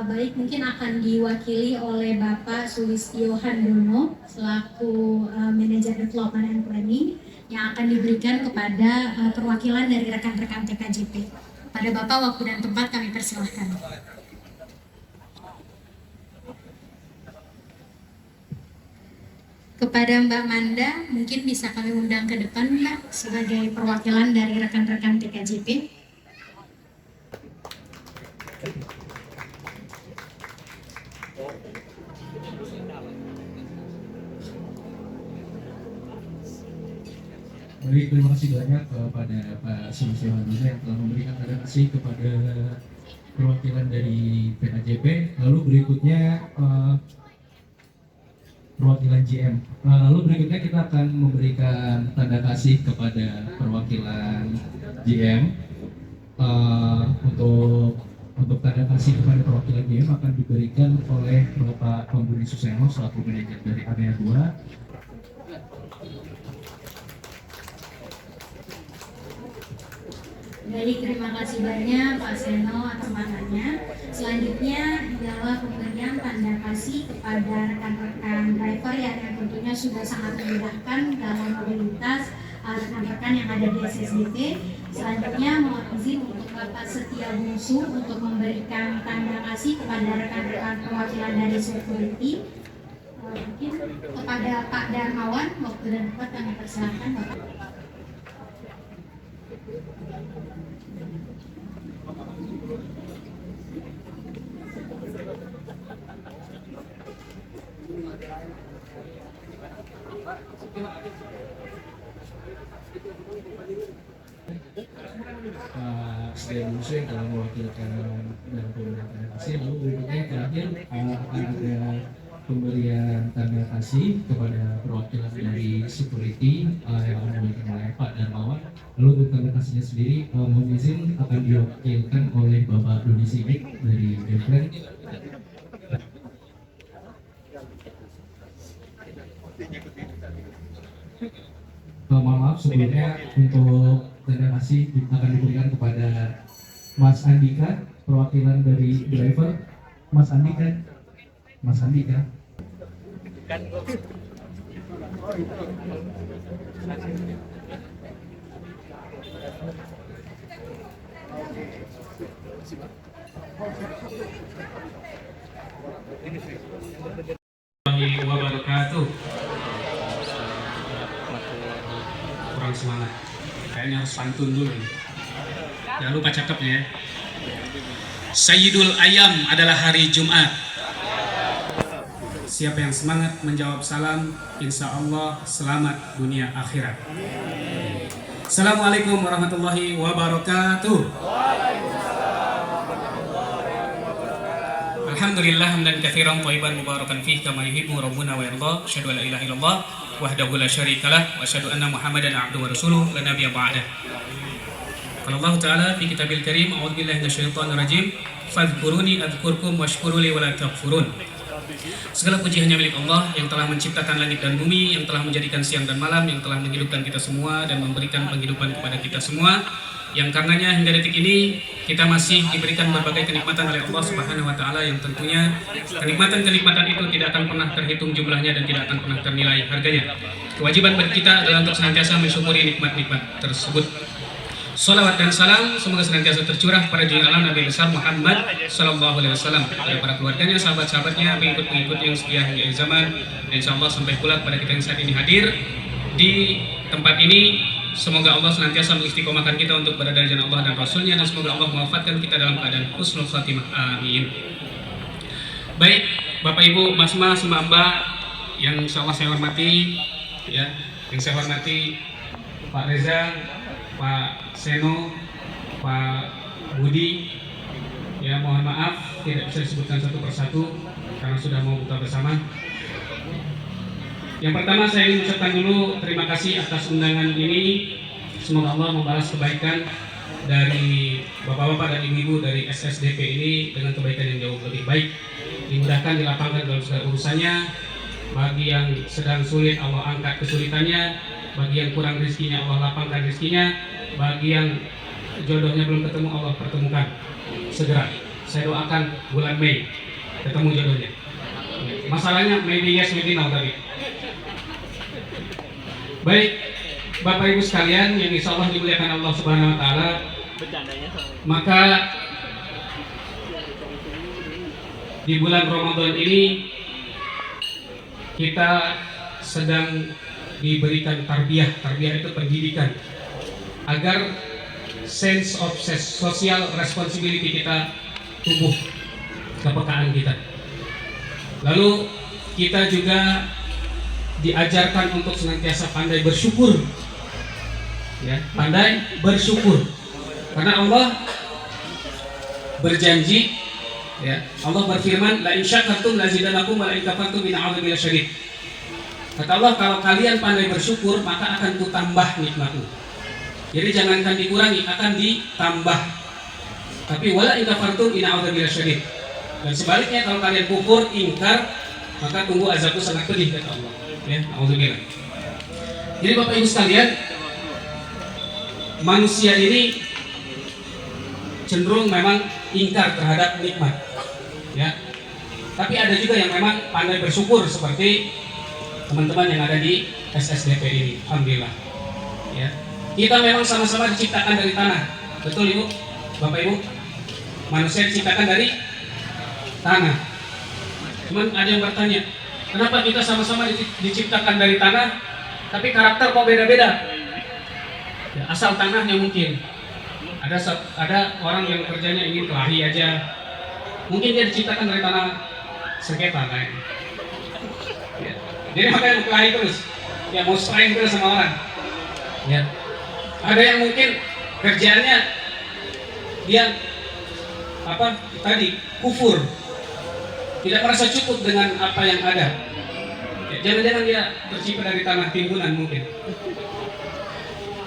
baik mungkin akan diwakili oleh Bapak Sulistyo Handono selaku Manager Development and Planning, yang akan diberikan kepada perwakilan dari rekan-rekan TKJP. Pada Bapak, waktu dan tempat kami persilahkan. Kepada Mbak Manda, mungkin bisa kami undang ke depan, Mbak, sebagai perwakilan dari rekan-rekan TKJP. Baik, terima kasih banyak kepada Pak Sulaiman Hamzah yang telah memberikan tanda kasih kepada perwakilan dari PKJP. Lalu berikutnya perwakilan GM. Lalu berikutnya kita akan memberikan tanda kasih kepada perwakilan GM. Untuk tanda kasih kepada perwakilan GM akan diberikan oleh Bapak Pembudi Suseno selaku manajer dari area 2. Baik, terima kasih banyak Pak Seno atas maknanya. Selanjutnya adalah pemberian tanda kasih kepada rekan-rekan driver yang tentunya sudah sangat memudahkan dalam mobilitas rekan-rekan yang ada di SSDP. Selanjutnya mohon izin untuk Bapak Setia Bungsu untuk memberikan tanda kasih kepada rekan-rekan perwakilan dari security. Mungkin kepada Pak Darmawan, waktu dan tempat kami persilakan Bapak. Setia Bungsu yang telah mewakilkan dalam pemberian tanda kasih. Lalu berikutnya terakhir akan ada pemberian tanda kasih kepada perwakilan dari security yang akan diberikan oleh Pak Darmawan. Lalu untuk tanda kasihnya sendiri mohon izin akan diwakilkan oleh Bapak Doni Sidik dari Devlen. Maaf sebelumnya untuk tanda kasih akan diberikan kepada Mas Andika, perwakilan dari driver. Mas Andika. Wabarakatuh. Kurang semangat. Kayaknya harus pantun dulu. Jangan lupa cakepnya ya. Sayyidul Ayam adalah hari Jumat. Siapa yang semangat menjawab salam, insya Allah selamat dunia akhirat. Assalamualaikum warahmatullahi wabarakatuh. Alhamdulillah hamdan katsiran thayyiban mubarakan fihi kama yuhibbu rabbuna wa yarda. Asyhadu an la ilaha illallah wahdahu la syarikalah wa asyhadu anna Muhammadan abduhu wa rasuluh la nabiyya ba'dah. Qala Allah Ta'ala fi kitabil karim, a'udzu billahi minasyaitonir rajim, fadhkuruni adzkurkum washkuruli wa la takfurun. Segala puji hanya milik Allah yang telah menciptakan langit dan bumi, yang telah menjadikan siang dan malam, yang telah menghidupkan kita semua dan memberikan penghidupan kepada kita semua, yang karenanya hingga detik ini kita masih diberikan berbagai kenikmatan oleh Allah Subhanahu wa Ta'ala, yang tentunya kenikmatan-kenikmatan itu tidak akan pernah terhitung jumlahnya dan tidak akan pernah ternilai harganya. Kewajiban bagi kita adalah untuk senantiasa mensyukuri nikmat-nikmat tersebut. Salawat dan salam semoga senantiasa tercurah pada junjungan alam Nabi besar Muhammad Sallallahu Alaihi Wasallam, pada para keluarganya, sahabat-sahabatnya, pengikut-pengikut yang setia hingga akhir zaman, dan insya Allah sampai pula kepada kita yang saat ini hadir di tempat ini. Semoga Allah senantiasa mengistiqomahkan kita untuk berada di jalan Allah dan Rasulnya, dan semoga Allah mewafatkan kita dalam keadaan husnul khatimah. Amin. Baik, Bapak Ibu, Mas Mbak yang insya Allah saya hormati, ya, yang saya hormati Pak Reza, Pak Seno, Pak Budi, ya mohon maaf tidak bisa disebutkan satu persatu karena sudah mau buka bersama. Yang pertama saya ingin ucapkan dulu terima kasih atas undangan ini. Semoga Allah membalas kebaikan dari bapak-bapak dan ibu-ibu dari SSDP ini dengan kebaikan yang jauh lebih baik. Dimudahkan, dilapangkan dalam segala urusannya. Bagi yang sedang sulit Allah angkat kesulitannya. Bagi yang kurang rezekinya Allah lapangkan rezekinya. Bagi yang jodohnya belum ketemu Allah pertemukan segera. Saya doakan bulan Mei ketemu jodohnya. Masalahnya maybe yes maybe no tadi. Baik, Bapak Ibu sekalian yang insya Allah dimuliakan Allah Subhanahu Wa Taala, maka di bulan Ramadan ini kita sedang diberikan tarbiyah. Tarbiyah itu pendidikan agar sense of social responsibility kita tumbuh, kepekaan kita. Lalu kita juga diajarkan untuk senantiasa pandai bersyukur Ya, pandai bersyukur. Karena Allah berjanji, ya, Allah berfirman, la in syakartum lazidanakum wa la in kafartum inna 'adzabi lasyadid. Kata Allah, kalau kalian pandai bersyukur, maka akan kutambah nikmatku. Jadi jangankan dikurangi, akan ditambah. Tapi wala in kafartum inna 'adzabi lasyadid. Dan sebaliknya kalau kalian kufur, ingkar, maka tunggu azabku sangat pedih, kata Allah. Ya, alhamdulillah. Jadi Bapak Ibu sekalian, manusia ini cenderung memang ingkar terhadap nikmat, ya. Tapi ada juga yang memang pandai bersyukur seperti teman-teman yang ada di SSDP ini, alhamdulillah. Ya, kita memang sama-sama diciptakan dari tanah, betul Ibu, Bapak Ibu. Manusia diciptakan dari tanah. Cuman ada yang bertanya, kenapa kita sama-sama diciptakan dari tanah, tapi karakter kok beda-beda? Ya, asal tanahnya mungkin. Ada orang yang kerjanya ingin kelahi aja, mungkin dia diciptakan dari tanah sengketa kayaknya. Ya. Jadi makanya mau kelahi terus, ya mau selain terus sama orang. Ya. Ada yang mungkin kerjaannya dia kufur, tidak merasa cukup dengan apa yang ada. Ya, jangan-jangan dia tercipta dari tanah timbunan mungkin.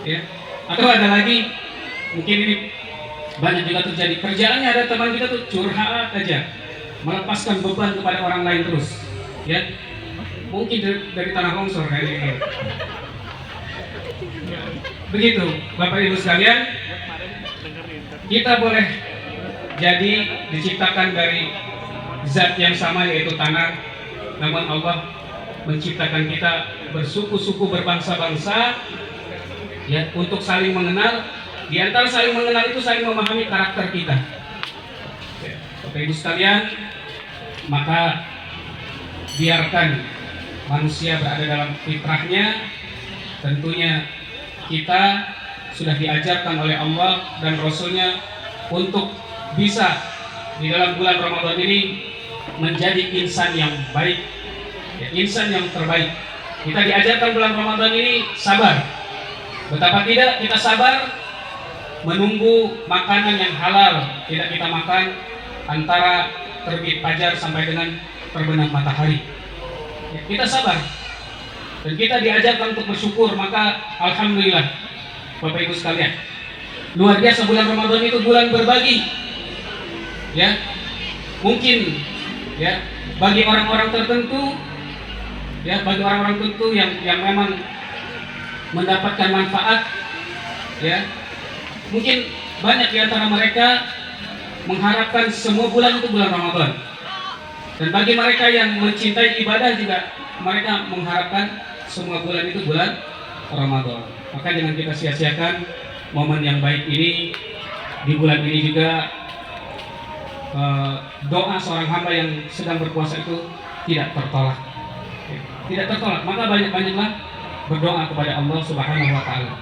Ya. Atau ada lagi, mungkin ini banyak juga terjadi, kerjaannya ada teman kita tuh curhat aja, melepaskan beban kepada orang lain terus, ya. Mungkin dari tanah longsor kayaknya gitu. Begitu, Bapak Ibu sekalian, kita boleh jadi diciptakan dari zat yang sama yaitu tanah, namun Allah menciptakan kita bersuku-suku, berbangsa-bangsa, ya, untuk saling mengenal. Di antara saling mengenal itu saling memahami karakter kita. Ya, Bapak Ibu sekalian, maka biarkan manusia berada dalam fitrahnya. Tentunya kita sudah diajarkan oleh Allah dan Rasul-Nya untuk bisa di dalam bulan Ramadan ini menjadi insan yang baik, ya, insan yang terbaik. Kita diajarkan bulan Ramadan ini sabar. Betapa tidak kita sabar menunggu makanan yang halal, tidak kita makan antara terbit fajar sampai dengan terbenam matahari. Ya, kita sabar dan kita diajarkan untuk bersyukur. Maka alhamdulillah Bapak Ibu sekalian, luar biasa bulan Ramadan itu bulan berbagi. Ya, mungkin ya bagi orang-orang tertentu, ya bagi orang-orang tertentu yang memang mendapatkan manfaat, ya. Mungkin banyak di antara mereka mengharapkan semua bulan itu bulan Ramadan. Dan bagi mereka yang mencintai ibadah juga, mereka mengharapkan semua bulan itu bulan Ramadan. Maka jangan kita sia-siakan momen yang baik ini. Di bulan ini juga doa seorang hamba yang sedang berpuasa itu tidak tertolak. Tidak tertolak, maka banyak-banyaklah berdoa kepada Allah Subhanahu wa Ta'ala.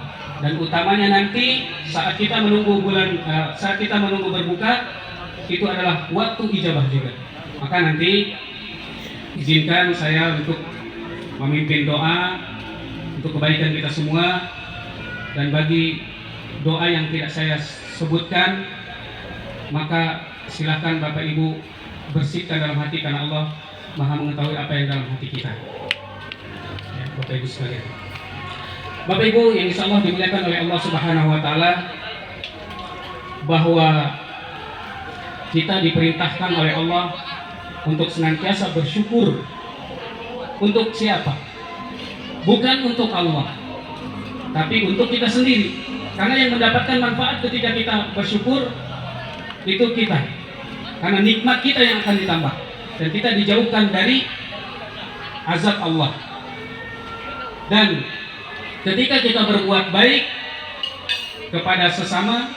Dan utamanya nanti saat kita menunggu saat kita menunggu berbuka, itu adalah waktu ijabah juga. Maka nanti izinkan saya untuk memimpin doa untuk kebaikan kita semua. Dan bagi doa yang tidak saya sebutkan, maka silakan Bapak Ibu bersihkan dalam hati, karena Allah Maha mengetahui apa yang dalam hati kita. Ya, Bapak Ibu sekalian. Bapak Ibu yang insya Allah dimuliakan oleh Allah Subhanahu wa Ta'ala, bahwa kita diperintahkan oleh Allah untuk senantiasa bersyukur. Untuk siapa? Bukan untuk Allah, tapi untuk kita sendiri. Karena yang mendapatkan manfaat ketika kita bersyukur itu kita. Karena nikmat kita yang akan ditambah, dan kita dijauhkan dari azab Allah. Dan ketika kita berbuat baik kepada sesama,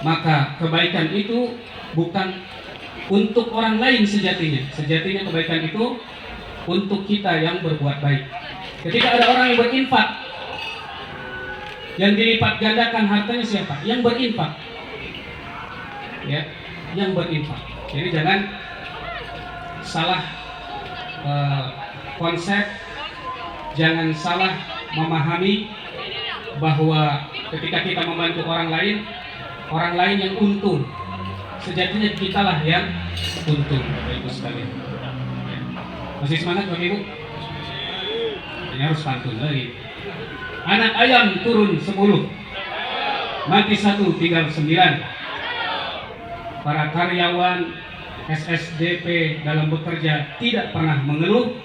maka kebaikan itu bukan untuk orang lain sejatinya. Sejatinya kebaikan itu untuk kita yang berbuat baik. Ketika ada orang yang berinfak, yang dilipat gandakan hartanya siapa? Yang berinfak. Ya, yang berinfak. Jadi jangan salah konsep, jangan salah memahami bahwa ketika kita membantu orang lain yang untung. Sejatinya kitalah yang untung, Bapak Ibu sekalian. Masih semangat Bapak Ibu? Ini harus pantun lagi. Anak ayam turun 10, mati 1 tinggal 9. Para karyawan SSDP dalam bekerja tidak pernah mengeluh,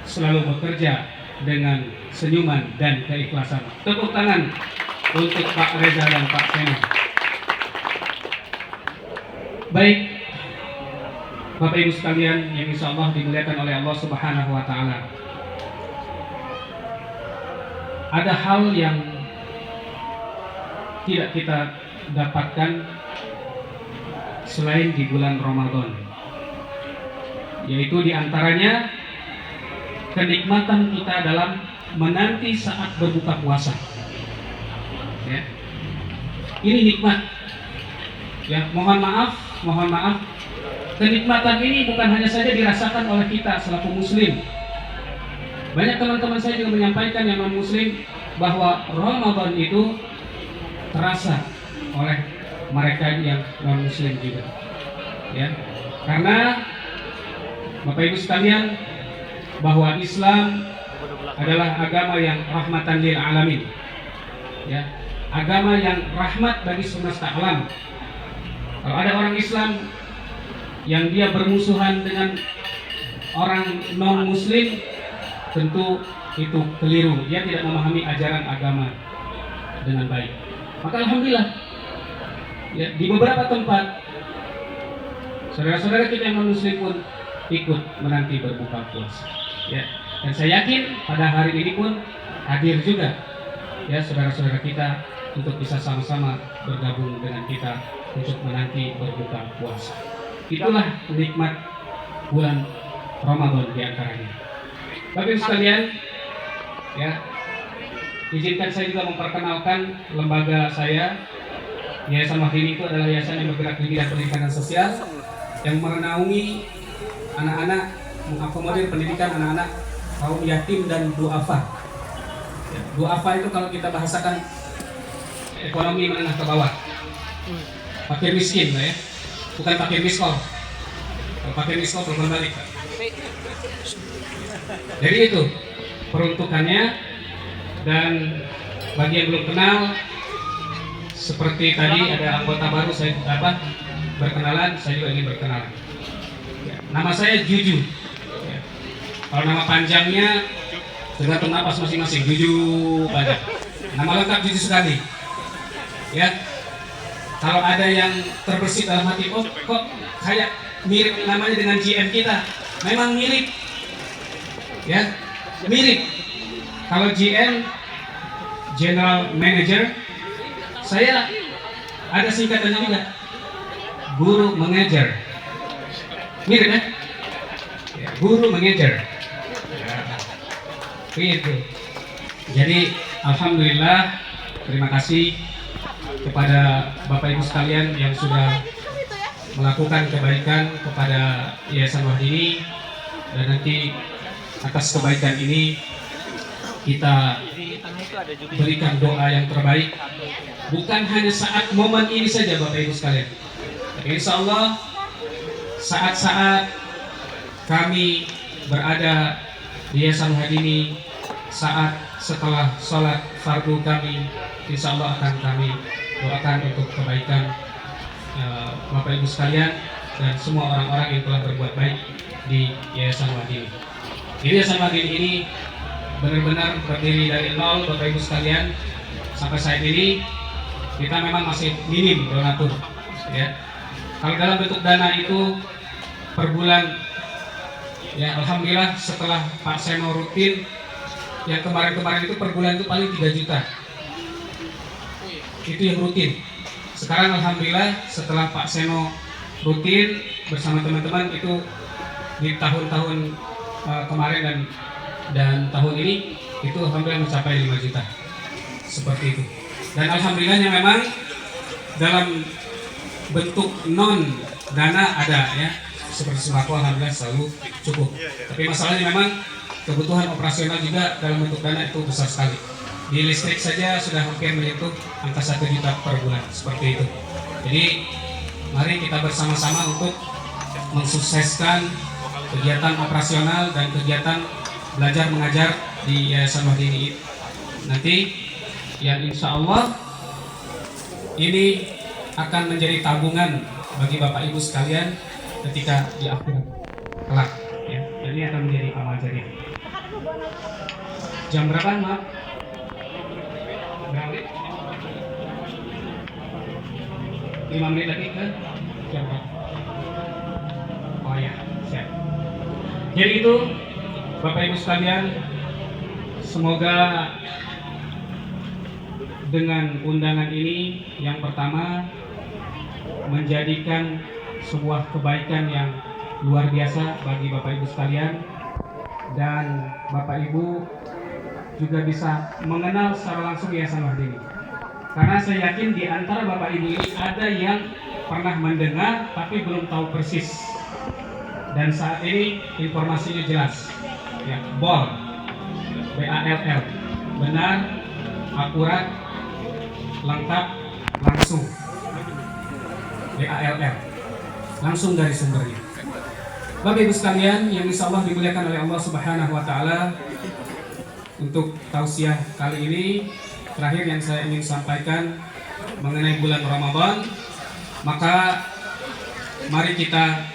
selalu bekerja dengan senyuman dan keikhlasan. Tepuk tangan untuk Pak Reza dan Pak Seno. Baik, Bapak Ibu sekalian yang insya Allah dimuliakan oleh Allah Subhanahu wa Ta'ala. Ada hal yang tidak kita dapatkan selain di bulan Ramadan, yaitu diantaranya kenikmatan kita dalam menanti saat berbuka puasa. Ya. Ini nikmat. Ya, mohon maaf, kenikmatan ini bukan hanya saja dirasakan oleh kita selaku muslim. Banyak teman-teman saya juga menyampaikan yang non-muslim bahwa Ramadan itu terasa oleh mereka yang non-muslim juga. Ya. Karena Bapak Ibu sekalian, bahwa Islam adalah agama yang rahmatan lil alamin. Ya. Agama yang rahmat bagi semesta alam. Kalau ada orang Islam yang dia bermusuhan dengan orang non-muslim, tentu itu keliru. Dia tidak memahami ajaran agama dengan baik. Maka alhamdulillah, ya, di beberapa tempat saudara-saudara kita yang non-muslim pun ikut menanti berbuka puasa. Ya. Dan saya yakin pada hari ini pun hadir juga ya saudara-saudara kita untuk bisa sama-sama bergabung dengan kita untuk menanti berbuka puasa. Itulah nikmat bulan Ramadan di antaranya. Bapak Ibu sekalian, ya, izinkan saya juga memperkenalkan lembaga saya. Yayasan Wahdini itu adalah yayasan yang bergerak di bidang pendidikan dan sosial yang menaungi anak-anak, mengakomodir pendidikan anak-anak kaum yatim dan duafa. Ya, duafa itu kalau kita bahasakan ekonomi menengah ke bawah, fakir miskin lah ya, bukan fakir miskol. Kalau fakir miskol berbalik. Jadi itu peruntukannya. Dan bagi yang belum kenal, seperti tadi ada anggota baru saya berkenalan, saya juga ingin berkenalan. Nama saya Juju. Ya. Kalau nama panjangnya tergantung napas masing-masing. Juju panjang. Nama lengkap Juju sekali. Ya, kalau ada yang terbersit dalam hati, oh kok kayak mirip namanya dengan GM kita, memang mirip, ya, mirip. Kalau GM, General Manager, saya ada singkatannya juga, guru mengajar, mirip kan? Ya, guru mengajar, ya, gitu. Jadi alhamdulillah, terima kasih kepada Bapak Ibu sekalian yang sudah melakukan kebaikan kepada Yayasan Wahdini, dan nanti atas kebaikan ini kita berikan doa yang terbaik, bukan hanya saat momen ini saja Bapak Ibu sekalian, tapi insya Allah saat-saat kami berada di Yayasan Wahdini, saat setelah sholat fardu kami, insya Allah akan kami doakan untuk kebaikan Bapak Ibu sekalian dan semua orang-orang yang telah berbuat baik di Yayasan Wahdini. Jadi Yayasan Wahdini ini benar-benar berdiri dari nol Bapak Ibu sekalian. Sampai saat ini kita memang masih minim donatur, ya. Kalau dalam bentuk dana itu per bulan, ya alhamdulillah setelah Pak Seno rutin, yang kemarin-kemarin itu per bulan itu paling 3 juta. Itu yang rutin. Sekarang alhamdulillah setelah Pak Seno rutin bersama teman-teman itu di tahun-tahun kemarin dan tahun ini itu alhamdulillah mencapai 5 juta. Seperti itu. Dan alhamdulillahnya memang dalam bentuk non dana ada ya. Seperti sembako alhamdulillah selalu cukup. Tapi masalahnya memang kebutuhan operasional juga dalam bentuk dana itu besar sekali. Di listrik saja sudah hampir menyentuh angka 1 juta per bulan, seperti itu. Jadi mari kita bersama-sama untuk mensukseskan kegiatan operasional dan kegiatan belajar mengajar di Yayasan Wahdini nanti, yang insya Allah ini akan menjadi tabungan bagi Bapak Ibu sekalian ketika di akhirat kelak. Ya, ini akan menjadi amal jariah. Jam berapa, Mak? Berapa menit? 5 menit lagi ke jam berapa? Oh ya, siap. Jadi itu Bapak Ibu sekalian, semoga dengan undangan ini yang pertama menjadikan sebuah kebaikan yang luar biasa bagi Bapak Ibu sekalian, dan Bapak Ibu juga bisa mengenal secara langsung Yayasan Wahdini. Karena saya yakin di antara Bapak Ibu ini ada yang pernah mendengar tapi belum tahu persis. Dan saat ini informasinya jelas. Ya, BALL, BALL, benar, akurat, lengkap, langsung. BALL, langsung dari sumbernya. Bapak Ibu sekalian yang insya Allah dimuliakan oleh Allah Subhanahu Wa Taala, untuk tausiah kali ini terakhir yang saya ingin sampaikan mengenai bulan Ramadan, maka mari kita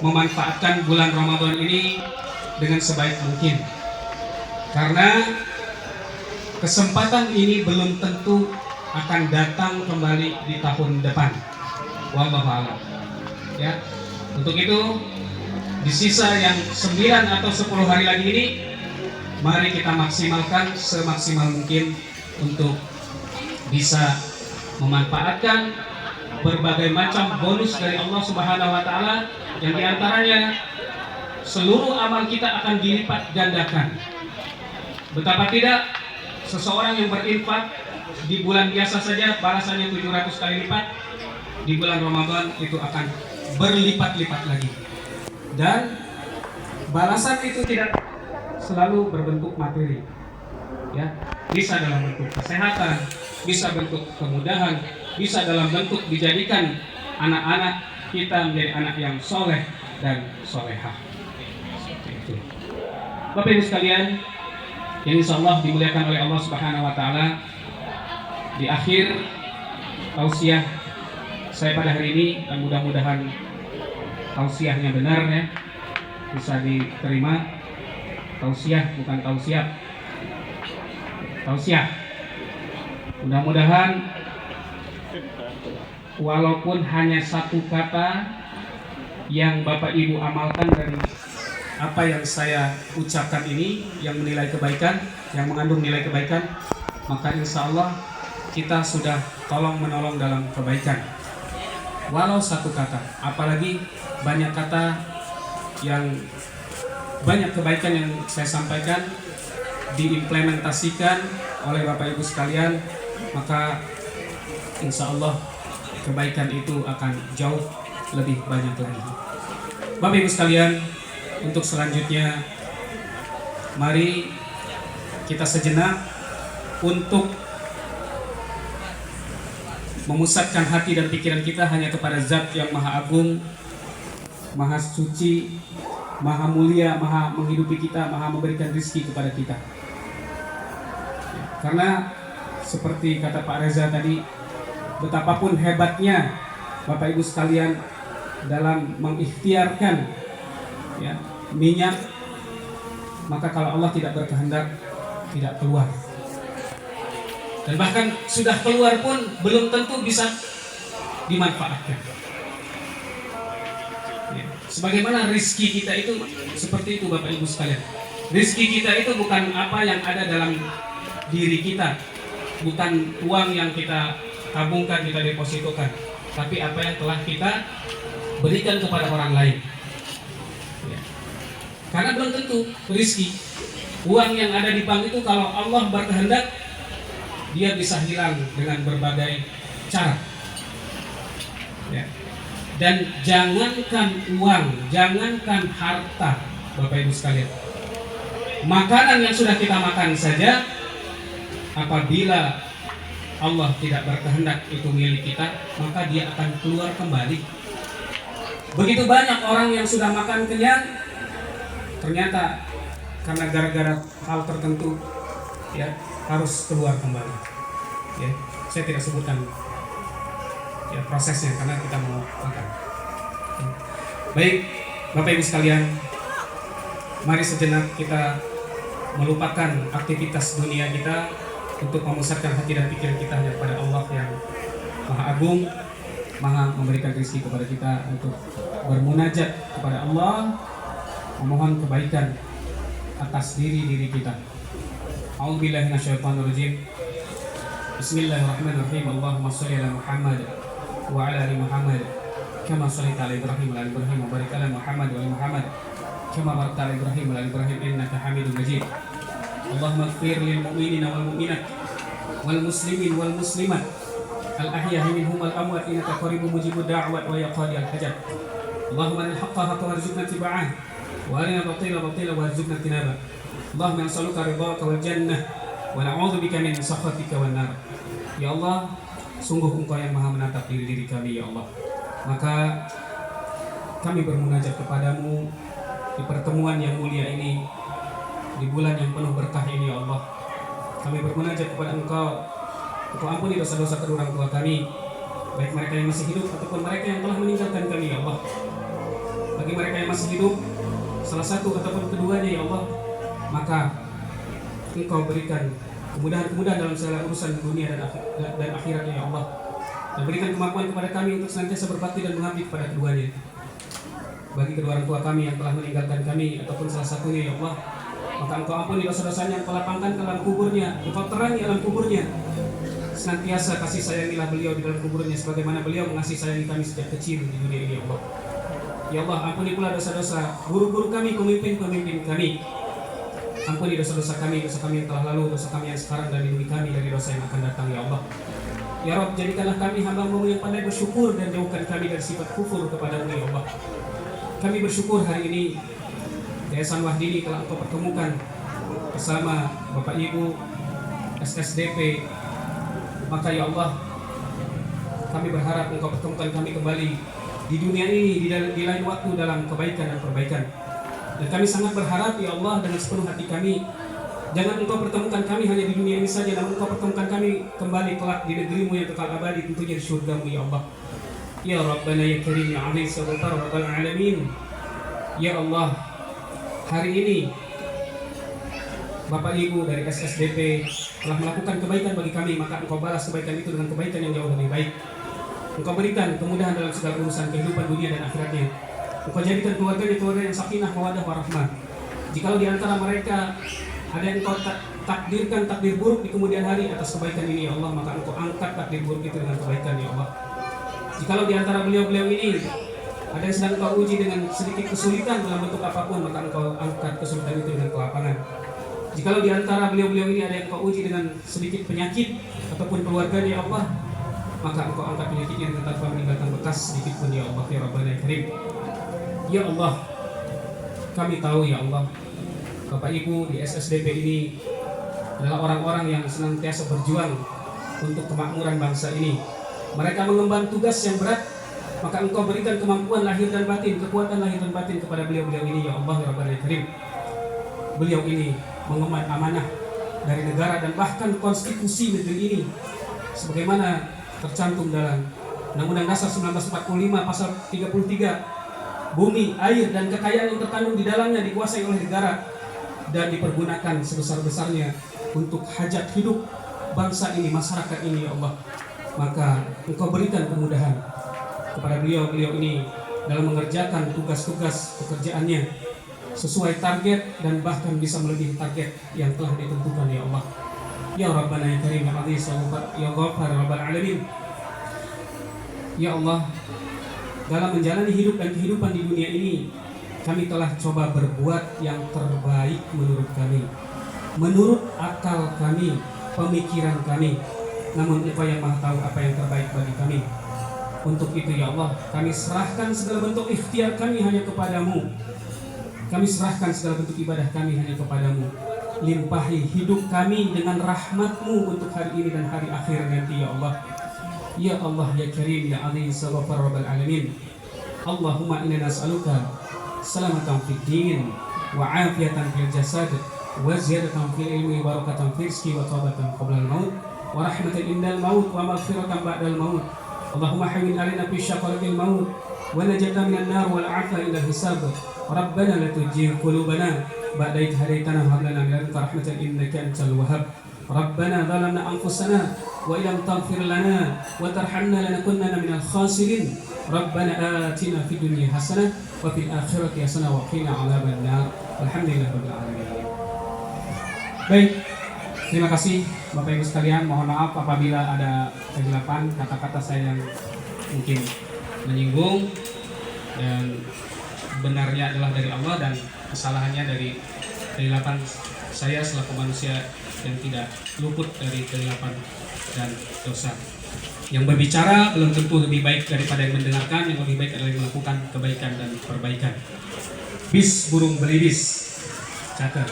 memanfaatkan bulan Ramadan ini dengan sebaik mungkin, karena kesempatan ini belum tentu akan datang kembali di tahun depan. Wallahu a'lam. Ya, untuk itu di sisa yang 9 atau 10 hari lagi ini, mari kita maksimalkan semaksimal mungkin untuk bisa memanfaatkan berbagai macam bonus dari Allah Subhanahu Wa Taala, yang diantaranya seluruh amal kita akan dilipat gandakan. Betapa tidak, seseorang yang berinfak di bulan biasa saja balasannya 700 kali lipat, di bulan Ramadan itu akan berlipat-lipat lagi. Dan balasan itu tidak selalu berbentuk materi, ya, bisa dalam bentuk kesehatan, bisa bentuk kemudahan, bisa dalam bentuk dijadikan anak-anak kita menjadi anak yang soleh dan solehah. Seperti itu. Bapak Ibu sekalian yang insya Allah dimuliakan oleh Allah Subhanahu Wa Taala, di akhir tausiah saya pada hari ini, dan mudah-mudahan tausiahnya benar, ya, bisa diterima. Tausiah bukan tausiah. Tausiah. Mudah-mudahan walaupun hanya satu kata yang Bapak Ibu amalkan dari apa yang saya ucapkan ini, yang menilai kebaikan, yang mengandung nilai kebaikan, maka insya Allah kita sudah tolong menolong dalam kebaikan. Walau satu kata, apalagi banyak kata, yang banyak kebaikan yang saya sampaikan diimplementasikan oleh Bapak Ibu sekalian, maka insya Allah kebaikan itu akan jauh lebih banyak lagi. Bapak Ibu sekalian, untuk selanjutnya mari kita sejenak untuk memusatkan hati dan pikiran kita hanya kepada Zat yang Maha Agung, Maha Suci, Maha Mulia, Maha menghidupi kita, Maha memberikan rezeki kepada kita. Karena seperti kata Pak Reza tadi, betapapun hebatnya Bapak Ibu sekalian dalam mengikhtiarkan, ya, minyak, maka kalau Allah tidak berkehendak tidak keluar. Dan bahkan sudah keluar pun belum tentu bisa dimanfaatkan. Sebagaimana rizki kita itu seperti itu Bapak Ibu sekalian. Rizki kita itu bukan apa yang ada dalam diri kita, bukan uang yang kita tabungkan, kita depositokan, tapi apa yang telah kita berikan kepada orang lain. Ya. Karena belum tentu rizki, uang yang ada di bank itu kalau Allah berkehendak, dia bisa hilang dengan berbagai cara. Ya. Dan jangankan uang, jangankan harta, Bapak Ibu sekalian, makanan yang sudah kita makan saja apabila Allah tidak berkehendak itu milik kita, maka dia akan keluar kembali. Begitu banyak orang yang sudah makan kenyang, ternyata karena gara-gara hal tertentu ya harus keluar kembali. Ya, saya tidak sebutkan ya prosesnya karena kita mau makan. Baik, Bapak Ibu sekalian, mari sejenak kita melupakan aktivitas dunia kita untuk memusatkan hati dan pikiran kita hanya kepada Allah yang Maha Agung, Maha memberikan rezeki kepada kita untuk bermunajat kepada Allah, memohon kebaikan atas diri kita. A'udzubillahi minasyaitonirrajim. Bismillahirrahmanirrahim. Allahumma shalli ala Muhammad wa ala ali Muhammad kama shallaita ala Ibrahim wa ala Ibrahim wa barik ala Muhammad wa ala Muhammad kama barakta ala Ibrahim wa ala Ibrahim innaka Hamidum Majid. Allahumma ighfir lil mu'minina wal mu'minat wal muslimin wal muslimat al ahya'i minhum wal amwat innaka qaribun mujibud da'wat wa ya qadiyal hajat. Allahumma arina al-haqqa haqqan warzuqna ittiba'ah wa arina al-batila batila warzuqna ijtinabah. Allahumma nas'aluka ridhaka wal jannah wa na'udzubika min sakhatika wan nar. Ya Allah, sungguh Engkau yang Maha menatap diri kami ya Allah. Maka kami bermunajat kepadamu di pertemuan yang mulia ini, di bulan yang penuh berkah ini ya Allah. Kami bermunajat kepada Engkau ampuni dosa-dosa kedua orang tua kami, baik mereka yang masih hidup ataupun mereka yang telah meninggalkan kami ya Allah. Bagi mereka yang masih hidup, salah satu ataupun keduanya ya Allah, maka Engkau berikan kemudahan dalam segala urusan dunia dan akhiratnya ya Allah, dan berikan kemampuan kepada kami untuk senantiasa berbakti dan mengabdi kepada keduanya. Bagi kedua orang tua kami yang telah meninggalkan kami ataupun salah satunya ya Allah, maka Engkau ampuni dosa-dosanya, Engkau lapangkan ke dalam kuburnya, Engkau terangi alam kuburnya. Senantiasa kasih sayangilah beliau di dalam kuburnya sebagaimana beliau mengasihi sayangi kami sejak kecil di dunia ini ya Allah. Ya Allah, ampuni pula dosa-dosa guru-guru kami, pemimpin-pemimpin kami. Ampuni dosa-dosa kami yang telah lalu, dosa kami yang sekarang, dan lindungi kami dari dosa yang akan datang ya Allah. Ya Rabb, jadikanlah kami hamba-Mu yang pandai bersyukur dan jauhkan kami dari sifat kufur kepada-Mu ya Allah. Kami bersyukur hari ini Yayasan Wahdini telah Engkau pertemukan bersama Bapak Ibu SSDP. Maka ya Allah, kami berharap Engkau pertemukan kami kembali di dunia ini di lain waktu dalam kebaikan dan perbaikan. Dan kami sangat berharap ya Allah dengan sepenuh hati kami, jangan Engkau pertemukan kami hanya di dunia ini saja, namun Engkau pertemukan kami kembali kelak di negeri-Mu yang kekal abadi, tentunya di surga-Mu ya Allah. Ya Rabbana ya Karim ya Aziz ya Ghaffar Rabbal Alamin. Ya Allah, hari ini Bapak Ibu dari SSDP telah melakukan kebaikan bagi kami, maka Engkau balas kebaikan itu dengan kebaikan yang jauh lebih baik. Engkau berikan kemudahan dalam segala urusan kehidupan dunia dan akhiratnya. Engkau jadikan keluarga yang sakinah, mawaddah, warahmah. Jikalau di antara mereka ada yang Engkau takdirkan takdir buruk di kemudian hari atas kebaikan ini ya Allah, maka Engkau angkat takdir buruk itu dengan kebaikan ya Allah. Jikalau di antara beliau-beliau ini ada yang sedang Engkau uji dengan sedikit kesulitan dalam bentuk apapun, maka Engkau angkat kesulitan itu dengan kelapangan. Jikalau di antara beliau-beliau ini ada yang Engkau uji dengan sedikit penyakit ataupun keluarganya ya Allah, maka Engkau angkat penyakitnya dengan tanpa meninggalkan bekas sedikit pun ya Allah ya Rabbana ya Karim. Ya Allah, kami tahu ya Allah, Bapak Ibu di SSDP ini adalah orang-orang yang senantiasa berjuang untuk kemakmuran bangsa ini. Mereka mengemban tugas yang berat, maka Engkau berikan kemampuan lahir dan batin, kekuatan lahir dan batin kepada beliau-beliau ini ya Allah ya Rabbana ya Karim. Beliau ini mengemban amanah dari negara dan bahkan konstitusi negeri ini sebagaimana tercantum dalam Undang-Undang Dasar 1945 pasal 33. Bumi, air, dan kekayaan yang terkandung di dalamnya dikuasai oleh negara dan dipergunakan sebesar-besarnya untuk hajat hidup bangsa ini, masyarakat ini ya Allah. Maka Engkau berikan kemudahan kepada beliau-beliau ini dalam mengerjakan tugas-tugas pekerjaannya sesuai target dan bahkan bisa melebihi target yang telah ditentukan ya Allah. Ya Rabbana ya Karim ya Aziz ya Ghaffar Rabbal Alamin. Ya Allah, dalam menjalani hidup dan kehidupan di dunia ini, kami telah coba berbuat yang terbaik menurut kami, menurut akal kami, pemikiran kami. Namun Engkau yang Maha tahu apa yang terbaik bagi kami. Untuk itu ya Allah, kami serahkan segala bentuk ikhtiar kami hanya kepadamu. Kami serahkan segala bentuk ibadah kami hanya kepadamu. limpahi hidup kami dengan rahmat-Mu untuk hari ini dan hari akhir nanti ya Allah. Ya Allah, ya Karim, ya Aziz, ya Ghafar Rabbal Alamin. Allahumma inna nas'aluka salamatan fid din wa afiyatan fil jasad wa ziyadatan fil ilmi wa barakatan fil rizqi wa tawbatan qabla al-maut wa rahmatan indal maut wa maghfiratan ba'dal maut. Allahumma hawwin alaina fi syaqatil maut wa najatan minan nar wal 'afwa ila hisab. Rabbana la tujigh qulubana ba'da idh hadaytana wa hab lana min ladunka rahmatan innaka antal wahhab. Rabbana zalamna anfusana wa illam taghfir lana wa tarhamna lanakunanna minal khasirin. Rabbana atina fid dunya hasanah wa fil akhirati hasanah wa qina adzabannar. Alhamdulillahirabbil alamin. Baik, terima kasih Bapak Ibu sekalian. Mohon maaf apabila ada kegelapan kata-kata saya yang mungkin menyinggung, dan benarnya adalah dari Allah dan kesalahannya dari kegelapan saya selaku manusia yang tidak luput dari kegelapan dan dosa. Yang berbicara belum tentu lebih baik daripada yang mendengarkan. Yang lebih baik adalah yang melakukan kebaikan dan perbaikan. Bis burung belibis, catat.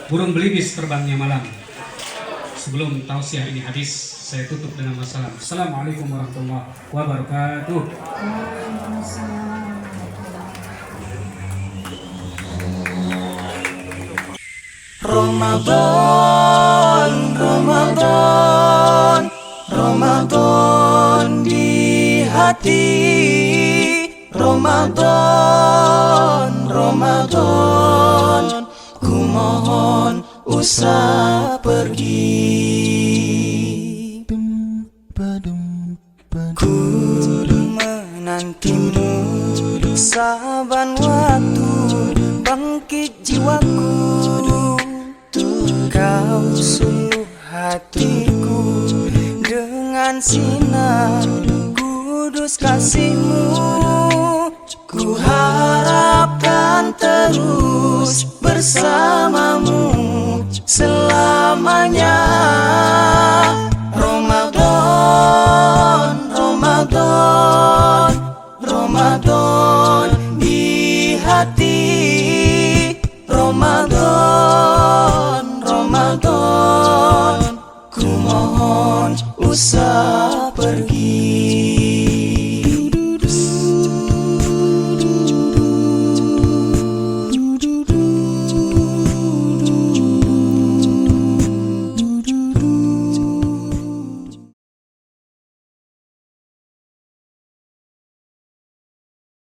Burung belibis terbangnya malam. Sebelum tausiah ini habis, saya tutup dengan wassalam. Assalamualaikum warahmatullahi wabarakatuh. Ramadan, Ramadan, Ramadan di hati. Ramadan, Ramadan, ku mohon usah pergi. Ku menantimu saban waktu, bangkit jiwaku. Kau suluh hatiku dengan sinar kudus kasih-Mu. Ku harapkan terus bersamamu selamanya. Ramadan, Ramadan, Ramadan di hati. Ramadan, Ramadan, ku mohon usah pergi.